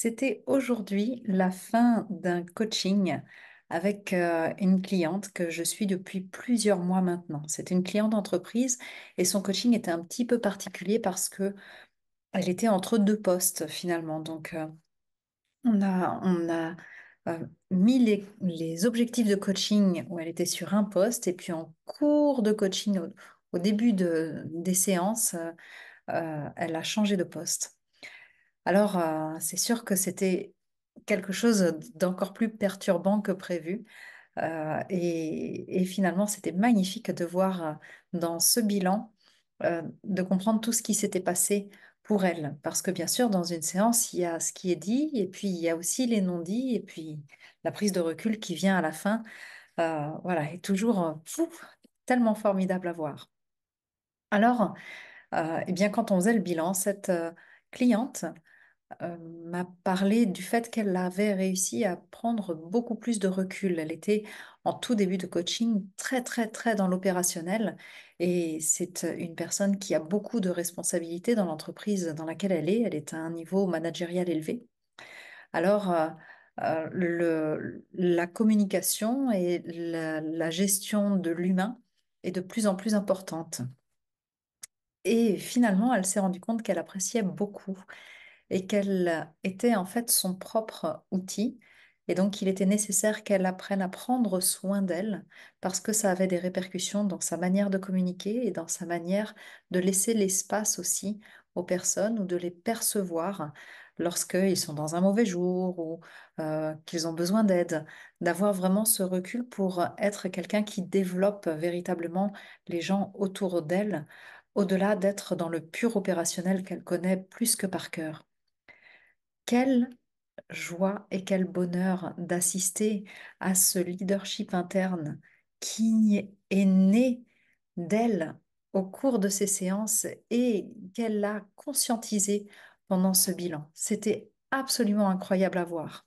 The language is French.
C'était aujourd'hui la fin d'un coaching avec une cliente que je suis depuis plusieurs mois maintenant. C'est une cliente d'entreprise et son coaching était un petit peu particulier parce que elle était entre deux postes finalement. Donc on a mis les objectifs de coaching où elle était sur un poste et puis en cours de coaching au début des séances, elle a changé de poste. Alors, c'est sûr que c'était quelque chose d'encore plus perturbant que prévu. Et finalement, c'était magnifique de voir dans ce bilan, de comprendre tout ce qui s'était passé pour elle. Parce que bien sûr, dans une séance, il y a ce qui est dit, et puis il y a aussi les non-dits, et puis la prise de recul qui vient à la fin. Voilà, est toujours tellement formidable à voir. Alors, eh bien, quand on faisait le bilan, cette cliente m'a parlé du fait qu'elle avait réussi à prendre beaucoup plus de recul. Elle était en tout début de coaching très, très, très dans l'opérationnel et c'est une personne qui a beaucoup de responsabilités dans l'entreprise dans laquelle elle est. Elle est à un niveau managérial élevé. Alors, la communication et la gestion de l'humain est de plus en plus importante. Et finalement, elle s'est rendue compte qu'elle appréciait beaucoup et qu'elle était en fait son propre outil. Et donc, il était nécessaire qu'elle apprenne à prendre soin d'elle parce que ça avait des répercussions dans sa manière de communiquer et dans sa manière de laisser l'espace aussi aux personnes ou de les percevoir lorsqu'ils sont dans un mauvais jour ou qu'ils ont besoin d'aide, d'avoir vraiment ce recul pour être quelqu'un qui développe véritablement les gens autour d'elle, au-delà d'être dans le pur opérationnel qu'elle connaît plus que par cœur. Quelle joie et quel bonheur d'assister à ce leadership interne qui est né d'elle au cours de ces séances et qu'elle a conscientisé pendant ce bilan. C'était absolument incroyable à voir.